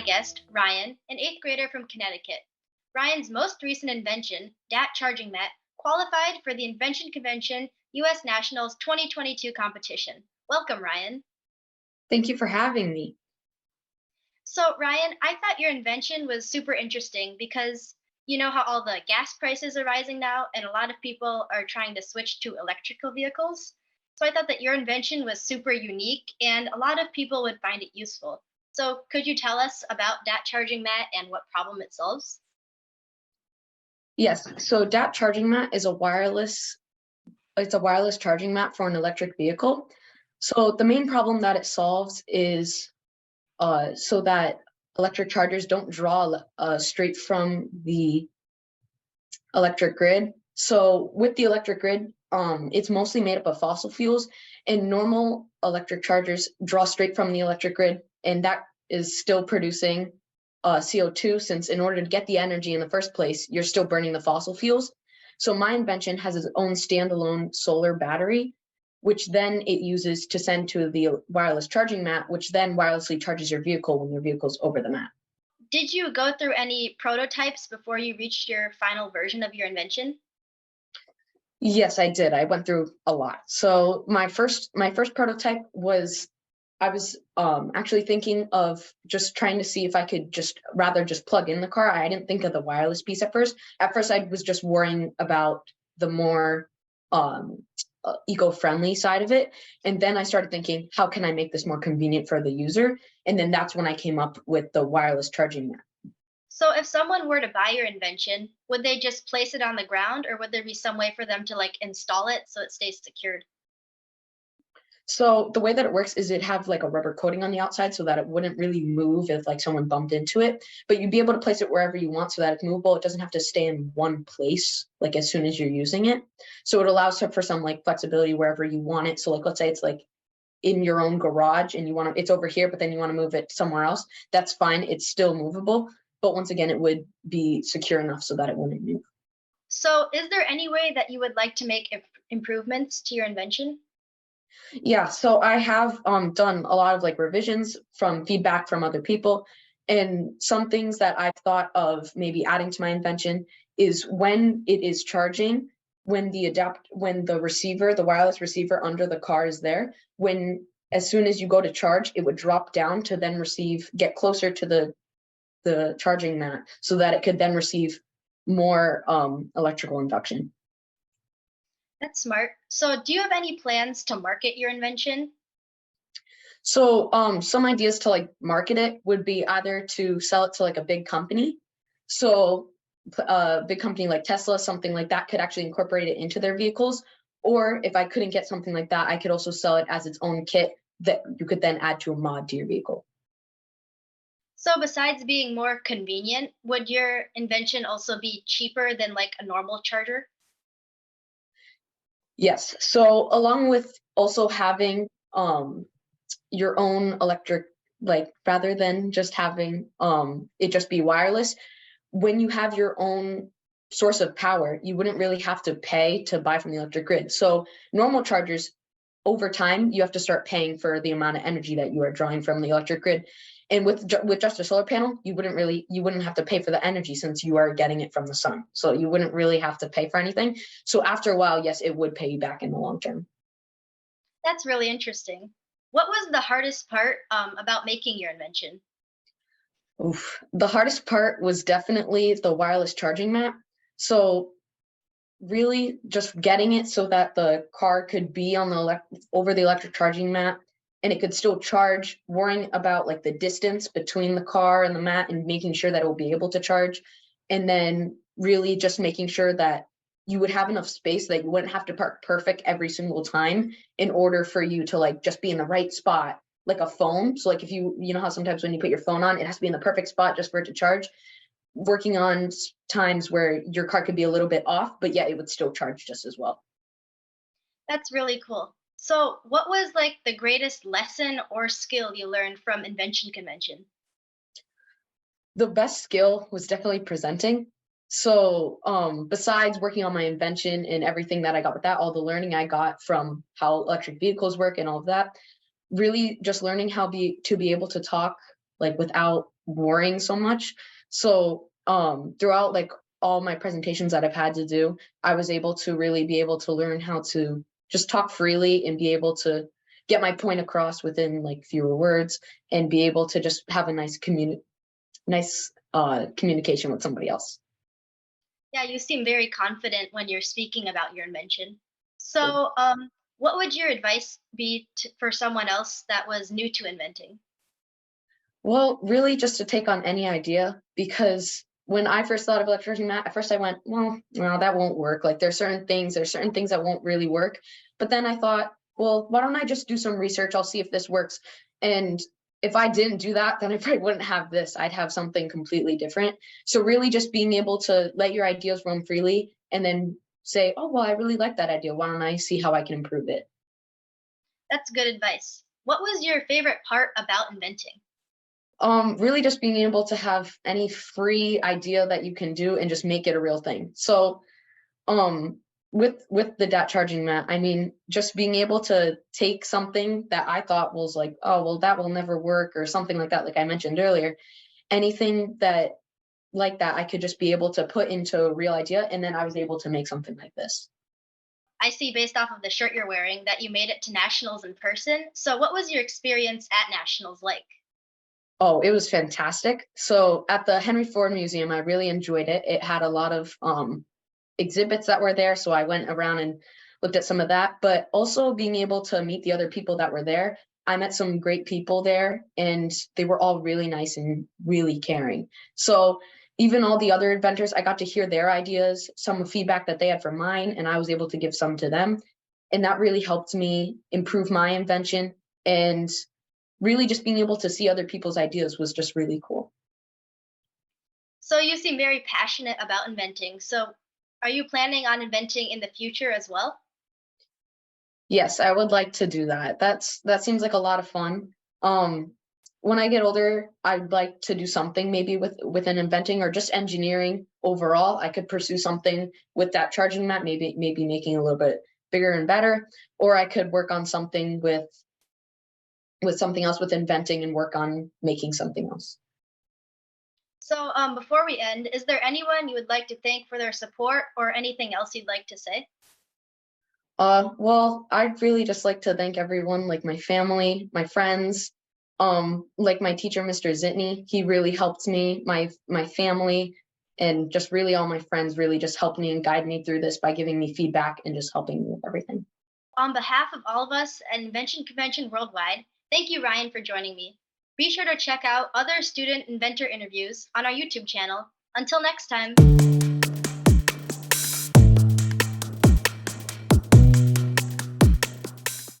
my guest, Ryan, an eighth grader from Connecticut. Ryan's most recent invention, D.A.T charging mat, qualified for the Invention Convention U.S. Nationals 2022 competition. Welcome, Ryan. Thank you for having me. So, Ryan, I thought your invention was super interesting because you know how all the gas prices are rising now, and a lot of people are trying to switch to electrical vehicles. So, I thought that your invention was super unique and a lot of people would find it useful. So, could you tell us about that charging mat and what problem it solves? Yes, so D.A.T charging mat is it's a wireless charging mat for an electric vehicle. So the main problem that it solves is so that electric chargers don't draw straight from the electric grid. So with the electric grid, it's mostly made up of fossil fuels, and normal electric chargers draw straight from the electric grid, and that is still producing CO2, since in order to get the energy in the first place, you're still burning the fossil fuels. So my invention has its own standalone solar battery, which then it uses to send to the wireless charging mat, which then wirelessly charges your vehicle when your vehicle's over the mat. Did you go through any prototypes before you reached your final version of your invention? Yes, I did. I went through a lot. So my first prototype was I was actually thinking of just trying to see if I could just plug in the car. I didn't think of the wireless piece at first. At first, I was just worrying about the more eco-friendly side of it. And then I started thinking, how can I make this more convenient for the user? And then that's when I came up with the wireless charging mat. So, if someone were to buy your invention, would they just place it on the ground or would there be some way for them to like install it so it stays secured? So the way that it works is it have like a rubber coating on the outside so that it wouldn't really move if like someone bumped into it, but you'd be able to place it wherever you want so that it's movable. It doesn't have to stay in one place like as soon as you're using it. So it allows for some like flexibility wherever you want it. So like let's say it's like in your own garage and it's over here, but then you want to move it somewhere else. That's fine. It's still movable. But once again, it would be secure enough so that it wouldn't move. So, is there any way that you would like to make improvements to your invention? Yeah, so I have done a lot of like revisions from feedback from other people, and some things that I've thought of maybe adding to my invention is when it is charging, when the wireless receiver under the car is there, when as soon as you go to charge, it would drop down to then get closer to the charging mat so that it could then receive more electrical induction. That's smart. So, do you have any plans to market your invention? So some ideas to like market it would be either to sell it to like a big company. So a big company like Tesla, something like that could actually incorporate it into their vehicles. Or if I couldn't get something like that, I could also sell it as its own kit that you could then add to a mod to your vehicle. So, besides being more convenient, would your invention also be cheaper than like a normal charger? Yes. So along with also having your own electric, like rather than just having it just be wireless, when you have your own source of power, you wouldn't really have to pay to buy from the electric grid. So normal chargers, over time, you have to start paying for the amount of energy that you are drawing from the electric grid. And with just a solar panel, you wouldn't have to pay for the energy since you are getting it from the sun. So you wouldn't really have to pay for anything. So after a while, yes, it would pay you back in the long term. That's really interesting. What was the hardest part about making your invention? Oof. The hardest part was definitely the wireless charging mat. So really just getting it so that the car could be on over the electric charging mat and it could still charge, worrying about like the distance between the car and the mat and making sure that it will be able to charge. And then really just making sure that you would have enough space that you wouldn't have to park perfect every single time in order for you to like just be in the right spot, like a phone. So like if you know how sometimes when you put your phone on, it has to be in the perfect spot just for it to charge. Working on times where your car could be a little bit off, but yeah, it would still charge just as well. That's really cool. So, what was like the greatest lesson or skill you learned from Invention Convention? The best skill was definitely presenting. So besides working on my invention and everything that I got with that, all the learning I got from how electric vehicles work and all of that, really just learning to be able to talk like without worrying so much. So throughout like all my presentations that I've had to do, I was able to really be able to learn how to just talk freely and be able to get my point across within like fewer words and be able to just have a nice communication with somebody else. Yeah, you seem very confident when you're speaking about your invention. So, what would your advice be for someone else that was new to inventing? Well, really just to take on any idea, because when I first thought of electrician mat, at first I went, well, no, that won't work. Like there's certain things that won't really work. But then I thought, well, why don't I just do some research? I'll see if this works. And if I didn't do that, then I probably wouldn't have this. I'd have something completely different. So really just being able to let your ideas roam freely and then say, oh, well, I really like that idea. Why don't I see how I can improve it? That's good advice. What was your favorite part about inventing? Really just being able to have any free idea that you can do and just make it a real thing. So, with the DAT charging mat, I mean, just being able to take something that I thought was like, oh, well, that will never work or something like that, like I mentioned earlier, anything that like that, I could just be able to put into a real idea, and then I was able to make something like this. I see based off of the shirt you're wearing that you made it to nationals in person. So, what was your experience at nationals like? Oh, it was fantastic. So at the Henry Ford Museum, I really enjoyed it. It had a lot of exhibits that were there, so I went around and looked at some of that, but also being able to meet the other people that were there. I met some great people there, and they were all really nice and really caring. So even all the other inventors, I got to hear their ideas, some feedback that they had for mine, and I was able to give some to them. And that really helped me improve my invention. And really just being able to see other people's ideas was just really cool. So, you seem very passionate about inventing. So, are you planning on inventing in the future as well? Yes, I would like to do that. That seems like a lot of fun. Um, when I get older, I'd like to do something maybe within inventing or just engineering overall. I could pursue something with that charging mat, maybe making it a little bit bigger and better, or I could work on something with something else with inventing and work on making something else. So, before we end, is there anyone you would like to thank for their support or anything else you'd like to say? Well, I'd really just like to thank everyone, like my family, my friends, like my teacher, Mr. Zitney. He really helped me, my family, and just really all my friends really just helped me and guide me through this by giving me feedback and just helping me with everything. On behalf of all of us at Invention Convention Worldwide, thank you, Ryan, for joining me. Be sure to check out other student inventor interviews on our YouTube channel. Until next time.